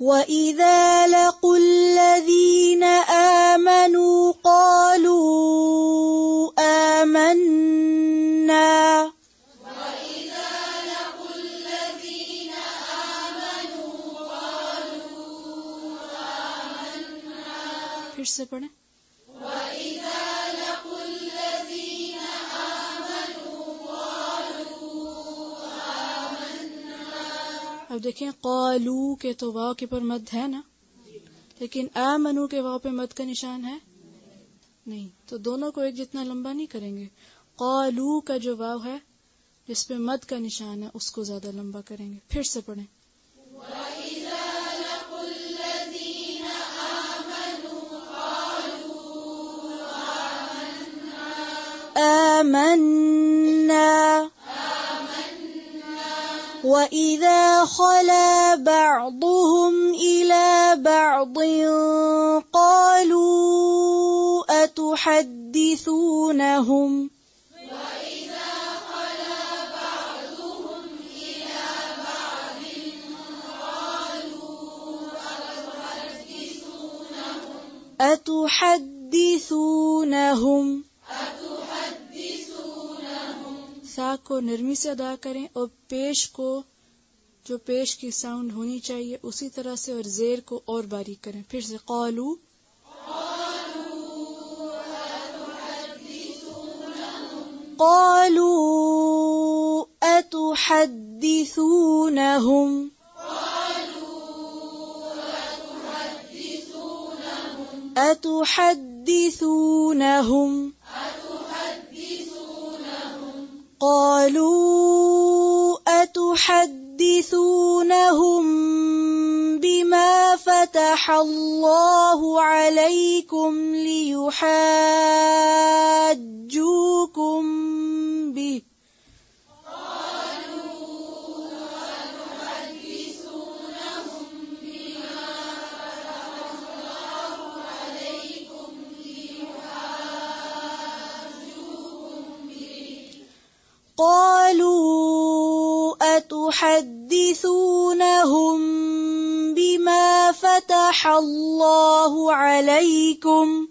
وَإِذَا لَقُوا الَّذِينَ آمَنُوا قَالُوا آمَنَّا پھر سے پڑھیں. وَإِذَا لَقُوا الَّذِينَ آمَنُوا قَالُوا آمَنَّا. اب دیکھیں قالو کے تو واو کے پر مد ہے نا، لیکن آمنو کے واو پہ مد کا نشان ہے نہیں، تو دونوں کو ایک جتنا لمبا نہیں کریں گے. قالو کا جو واو ہے جس پہ مد کا نشان ہے اس کو زیادہ لمبا کریں گے. پھر سے پڑھیں. وَإِذَا لَقُوا الَّذِينَ آمَنُوا قَالُوا آمَنَّا. وَإِذَا خَلَا بَعْضُهُمْ إِلَى بَعْضٍ قَالُوا أَتُحَدِّثُونَهُمْ سا کو نرمی سے ادا کریں اور پیش کو جو پیش کی ساؤنڈ ہونی چاہیے اسی طرح سے، اور زیر کو اور باریک کریں. پھر سے قالو. قَالُوا أَتُحَدِّثُونَهُمْ قَالُوا أَتُحَدِّثُونَهُم بِمَا فَتَحَ اللَّهُ عَلَيْكُمْ لِيُحَاجُّوكُم بِهِ. قَالُوا أَتُحَدِّثُونَهُم بِمَا فَتَحَ اللَّهُ عَلَيْكُمْ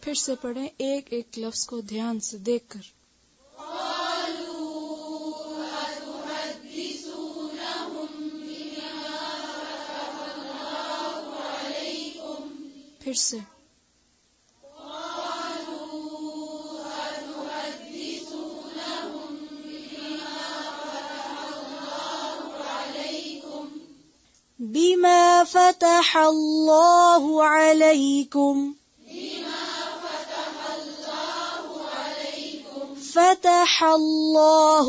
پھر سے پڑھیں ایک ایک لفظ کو دھیان سے دیکھ کر. پھر سے. بِمَا فَتَحَ اللَّهُ عَلَيْكُمْ. فتح اللہ.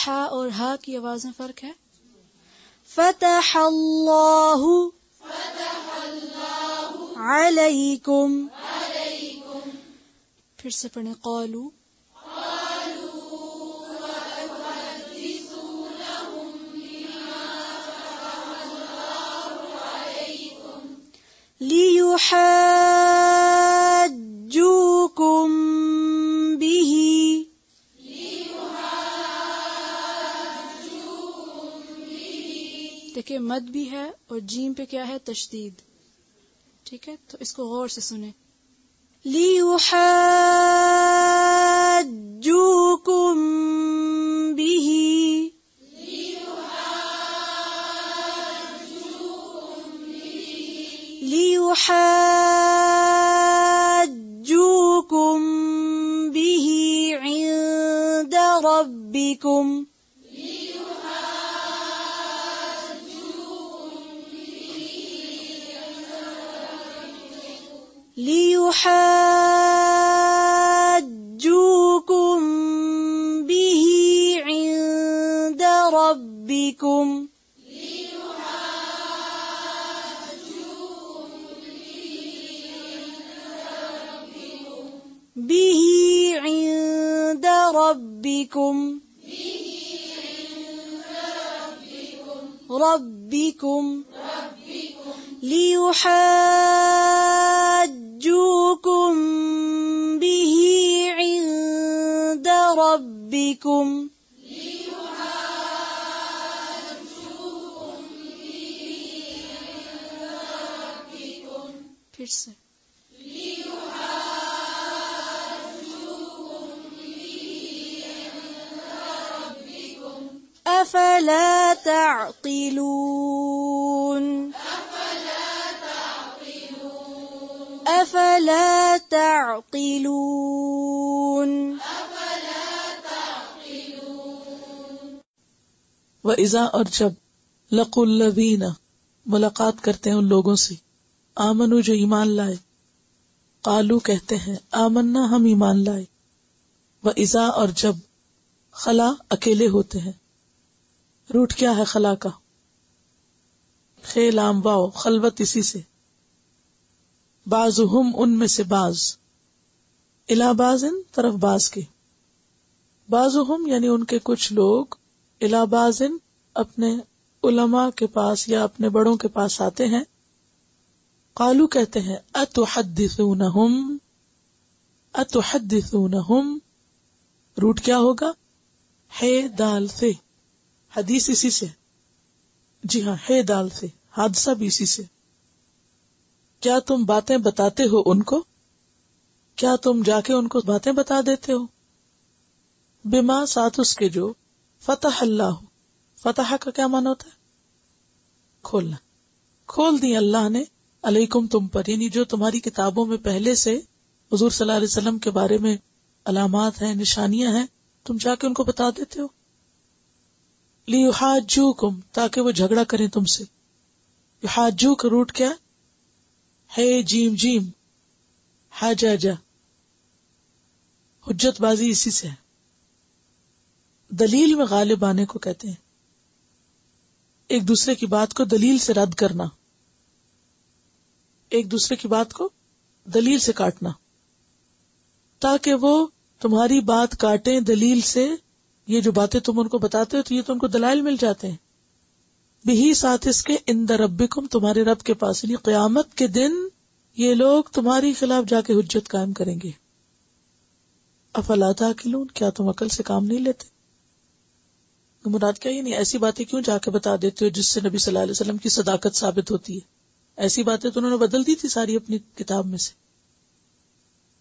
ہا اور ہا کی آواز میں فرق ہے. فتح اللہ علیکم. پھر سے پڑھیں. قالو. لِيُحَاجُّوكُم بِهِ. دیکھیں مد بھی ہے اور جیم پہ کیا ہے تشدید. ٹھیک ہے، تو اس کو غور سے سنیں. لِيُحَاجُّوكُم بِهِ. لِيُحَاجُّوكُم بِهِ عِندَ رَبِّكُمْ. لِيُحَاجُّوكُم بِهِ عِندَ رَبِّكُمْ. بِهِ عِندَ رَبِّكُمْ. رَبِّكُمْ. لِيُحَاجُّوكُم ربكم پھر سے أفلا تعقلون أفلا تعقلون وَإِذَا اور جب لَقُوا الَّذِينَ ملاقات کرتے ہیں ان لوگوں سے آمنوا جو ایمان لائے قالوا کہتے ہیں آمنا ہم ایمان لائے وَإِذَا اور جب خلا اکیلے ہوتے ہیں روٹ کیا ہے خلا کا خے لام واو خلوت اسی سے بعضهم ان میں سے بعض الی بعض طرف بعض کے بعضهم یعنی ان کے کچھ لوگ الی بعض اپنے علماء کے پاس یا اپنے بڑوں کے پاس آتے ہیں قالو کہتے ہیں اتحدثونہم روٹ کیا ہوگا ہے دال سے حدیث اسی سے جی ہاں ہے دال سے حادثہ بھی اسی سے کیا تم باتیں بتاتے ہو ان کو کیا تم جا کے ان کو باتیں بتا دیتے ہو بما ساتھ اس کے جو فتح اللہ فتح کا کیا معنی ہوتا ہے کھولنا کھول دی اللہ نے علیکم تم پر یعنی جو تمہاری کتابوں میں پہلے سے حضور صلی اللہ علیہ وسلم کے بارے میں علامات ہیں نشانیاں ہیں تم جا کے ان کو بتا دیتے ہو لیحاجوکم تاکہ وہ جھگڑا کریں تم سے یحاجو کا روٹ کیا ہے جیم جیم حاجاجا حجت بازی اسی سے ہے دلیل میں غالب آنے کو کہتے ہیں ایک دوسرے کی بات کو دلیل سے رد کرنا ایک دوسرے کی بات کو دلیل سے کاٹنا تاکہ وہ تمہاری بات کاٹیں دلیل سے یہ جو باتیں تم ان کو بتاتے ہو تو یہ تو ان کو دلائل مل جاتے ہیں بہی ساتھ اس کے عند ربکم تمہارے رب کے پاس یعنی قیامت کے دن یہ لوگ تمہاری خلاف جا کے حجت قائم کریں گے افلا تعقلون کیا تم عقل سے کام نہیں لیتے مراد کیا یعنی ایسی باتیں کیوں جا کے بتا دیتے ہو جس سے نبی صلی اللہ علیہ وسلم کی صداقت ثابت ہوتی ہے ایسی باتیں تو انہوں نے بدل دی تھی ساری اپنی کتاب میں سے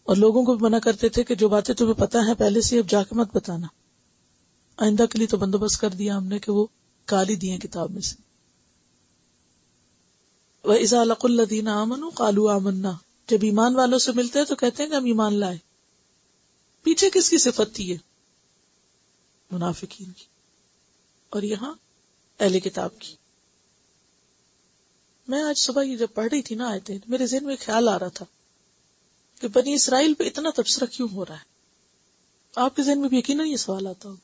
اور لوگوں کو بھی منع کرتے تھے کہ جو باتیں تمہیں پتہ ہیں پہلے سے اب جا کے مت بتانا آئندہ کے لیے تو بندوبست کر دیا ہم نے کہ وہ کالی دیے کتاب میں سے وَإِذَا لَقُوا الَّذِينَ آمَنُوا قَالُوا آمَنَّا جب ایمان والوں سے ملتے ہیں تو کہتے ہیں کہ ہم ایمان لائے پیچھے کس کی صفت تھی یہ منافقین کی اور یہاں اہل کتاب کی میں آج صبح یہ جب پڑھ رہی تھی نا آیتیں میرے ذہن میں خیال آ رہا تھا کہ بنی اسرائیل پہ اتنا تبصرہ کیوں ہو رہا ہے آپ کے ذہن میں بھی یقیناً یہ سوال آتا ہو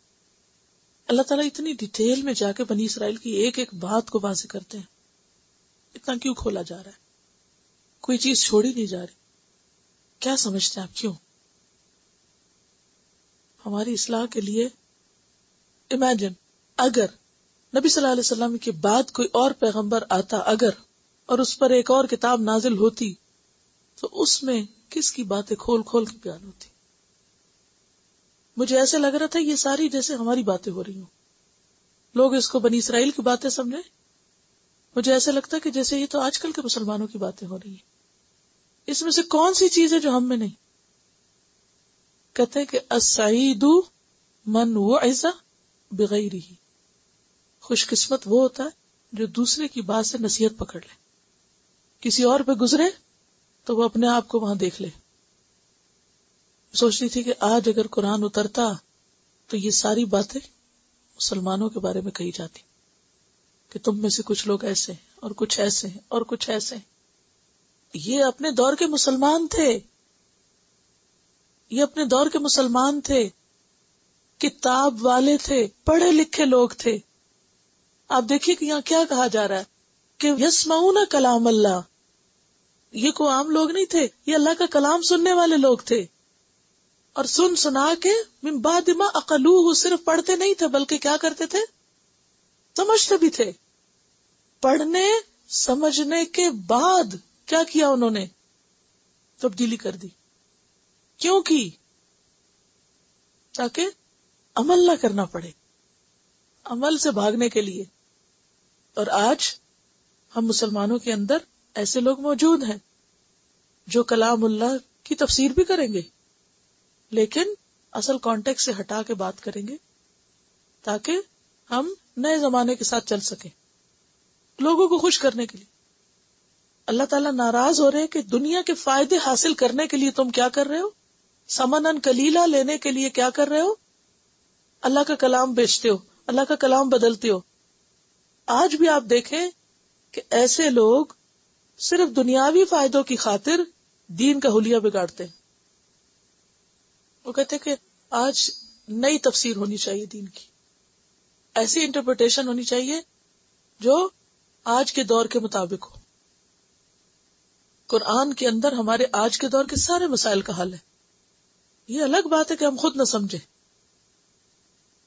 اللہ تعالیٰ اتنی ڈیٹیل میں جا کے بنی اسرائیل کی ایک ایک بات کو واضح کرتے ہیں اتنا کیوں کھولا جا رہا ہے کوئی چیز چھوڑی نہیں جا رہی کیا سمجھتے ہیں آپ کیوں ہماری اصلاح کے لیے امیجن اگر نبی صلی اللہ علیہ وسلم کے بعد کوئی اور پیغمبر آتا اگر اور اس پر ایک اور کتاب نازل ہوتی تو اس میں کس کی باتیں کھول کھول کے بیان ہوتی مجھے ایسے لگ رہا تھا یہ ساری جیسے ہماری باتیں ہو رہی ہوں لوگ اس کو بنی اسرائیل کی باتیں سمجھے مجھے ایسا لگتا ہے کہ جیسے یہ تو آج کل کے مسلمانوں کی باتیں ہو رہی ہیں اس میں سے کون سی چیز ہے جو ہم میں نہیں کہتے ہیں کہ السعید من وعظ بغیرہ خوش قسمت وہ ہوتا ہے جو دوسرے کی بات سے نصیحت پکڑ لے کسی اور پہ گزرے تو وہ اپنے آپ کو وہاں دیکھ لے سوچ رہی تھی کہ آج اگر قرآن اترتا تو یہ ساری باتیں مسلمانوں کے بارے میں کہی جاتی کہ تم میں سے کچھ لوگ ایسے ہیں اور کچھ ایسے ہیں اور کچھ ایسے ہیں یہ اپنے دور کے مسلمان تھے یہ اپنے دور کے مسلمان تھے کتاب والے تھے پڑھے لکھے لوگ تھے آپ دیکھیے کہ یہاں کیا کہا جا رہا ہے کہ یسمعون کلام اللہ یہ کوئی عام لوگ نہیں تھے یہ اللہ کا کلام سننے والے لوگ تھے اور سن سنا کے من بعد ما عقلوہ صرف پڑھتے نہیں تھے بلکہ کیا کرتے تھے سمجھتے بھی تھے پڑھنے سمجھنے کے بعد کیا کیا انہوں نے تبدیلی کر دی کیوں کی تاکہ عمل نہ کرنا پڑے، عمل سے بھاگنے کے لیے. اور آج ہم مسلمانوں کے اندر ایسے لوگ موجود ہیں جو کلام اللہ کی تفسیر بھی کریں گے لیکن اصل کانٹیکٹ سے ہٹا کے بات کریں گے تاکہ ہم نئے زمانے کے ساتھ چل سکیں، لوگوں کو خوش کرنے کے لیے. اللہ تعالیٰ ناراض ہو رہے ہیں کہ دنیا کے فائدے حاصل کرنے کے لیے تم کیا کر رہے ہو؟ سمنن کلیلہ لینے کے لیے کیا کر رہے ہو؟ اللہ کا کلام بیچتے ہو، اللہ کا کلام بدلتے ہو. آج بھی آپ دیکھیں کہ ایسے لوگ صرف دنیاوی فائدوں کی خاطر دین کا حلیہ بگاڑتے ہیں. وہ کہتے ہیں کہ آج نئی تفسیر ہونی چاہیے دین کی، ایسی انٹرپریٹیشن ہونی چاہیے جو آج کے دور کے مطابق ہو. قرآن کے اندر ہمارے آج کے دور کے سارے مسائل کا حل ہے. یہ الگ بات ہے کہ ہم خود نہ سمجھیں،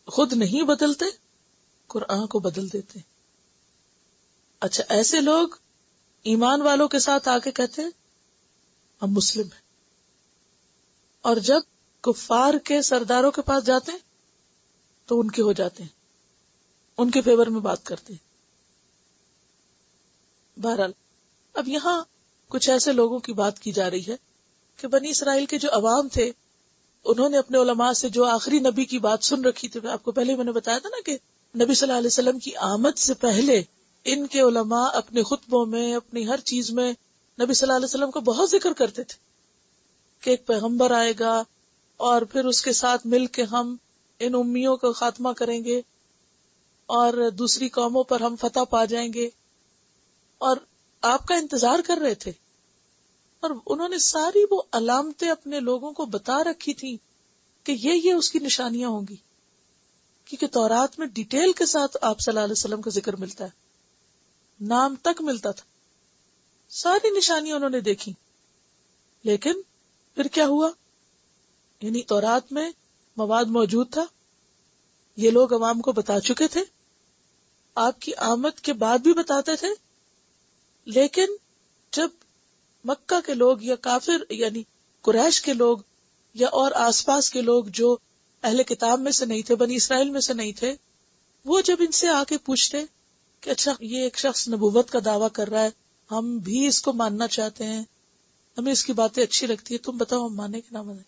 خود نہیں بدلتے، قرآن کو بدل دیتے. اچھا، ایسے لوگ ایمان والوں کے ساتھ آ کے کہتے ہیں ہم مسلم ہیں، اور جب کفار کے سرداروں کے پاس جاتے ہیں تو ان کے ہو جاتے ہیں، ان کے فیور میں بات کرتے ہیں. بہرحال اب یہاں کچھ ایسے لوگوں کی بات کی جا رہی ہے کہ بنی اسرائیل کے جو عوام تھے انہوں نے اپنے علماء سے جو آخری نبی کی بات سن رکھی تھی. آپ کو پہلے میں نے بتایا تھا نا کہ نبی صلی اللہ علیہ وسلم کی آمد سے پہلے ان کے علماء اپنے خطبوں میں، اپنی ہر چیز میں نبی صلی اللہ علیہ وسلم کو بہت ذکر کرتے تھے کہ ایک پیغمبر آئے گا اور پھر اس کے ساتھ مل کے ہم ان امیوں کا خاتمہ کریں گے اور دوسری قوموں پر ہم فتح پا جائیں گے. اور آپ کا انتظار کر رہے تھے، اور انہوں نے ساری وہ علامتیں اپنے لوگوں کو بتا رکھی تھی کہ یہ اس کی نشانیاں ہوں گی، کیونکہ تورات میں ڈیٹیل کے ساتھ آپ صلی اللہ علیہ وسلم کا ذکر ملتا ہے، نام تک ملتا تھا، ساری نشانیاں انہوں نے دیکھی. لیکن پھر کیا ہوا؟ یعنی تورات میں مواد موجود تھا، یہ لوگ عوام کو بتا چکے تھے، آپ کی آمد کے بعد بھی بتاتے تھے. لیکن جب مکہ کے لوگ یا کافر یعنی قریش کے لوگ یا اور آس پاس کے لوگ جو اہل کتاب میں سے نہیں تھے، بنی اسرائیل میں سے نہیں تھے، وہ جب ان سے آ کے پوچھتے کہ اچھا یہ ایک شخص نبوت کا دعویٰ کر رہا ہے، ہم بھی اس کو ماننا چاہتے ہیں، ہمیں اس کی باتیں اچھی لگتی ہے، تم بتاؤ ہم مانے کہ نہ مانے.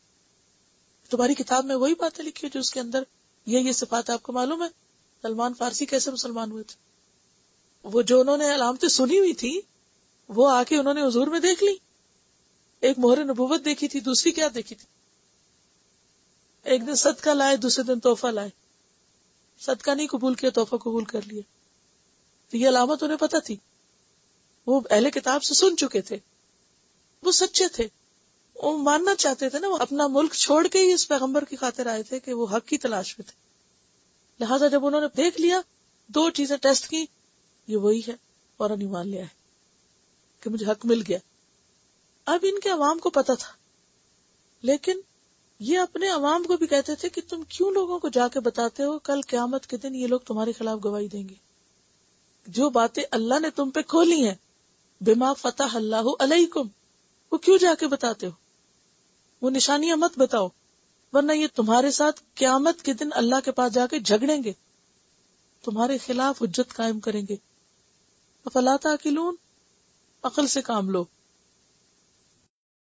تمہاری کتاب میں وہی باتیں لکھی جو اس کے اندر یہ صفات ہے. آپ کو معلوم ہے سلمان فارسی کیسے مسلمان ہوئے تھے؟ وہ جو انہوں نے علامتیں سنی ہوئی تھی وہ آ کے انہوں نے حضور میں دیکھ لی. ایک مہر نبوت دیکھی تھی، دوسری کیا دیکھی تھی؟ ایک دن صدقہ لائے، دوسرے دن تحفہ لائے. صدقہ نہیں قبول کیا، تحفہ قبول کر لیا. تو یہ علامت انہیں پتہ تھی، وہ اہل کتاب سے سن چکے تھے، وہ سچے تھے، وہ ماننا چاہتے تھے نا، وہ اپنا ملک چھوڑ کے ہی اس پیغمبر کی خاطر آئے تھے کہ وہ حق کی تلاش میں تھے. لہٰذا جب انہوں نے دیکھ لیا، دو چیزیں ٹیسٹ کی، یہ وہی ہے، فوراً ایمان لے آئے کہ مجھے حق مل گیا. اب ان کے عوام کو پتا تھا، لیکن یہ اپنے عوام کو بھی کہتے تھے کہ تم کیوں لوگوں کو جا کے بتاتے ہو، کل قیامت کے دن یہ لوگ تمہارے خلاف گواہی دیں گے. جو باتیں اللہ نے تم پہ کھولی ہیں، بما فتح اللہ علیکم، وہ کیوں جا کے بتاتے ہو؟ وہ نشانیاں مت بتاؤ، ورنہ یہ تمہارے ساتھ قیامت کے دن اللہ کے پاس جا کے جھگڑیں گے، تمہارے خلاف حجت قائم کریں گے. افلا تعقلون، عقل سے کام لو.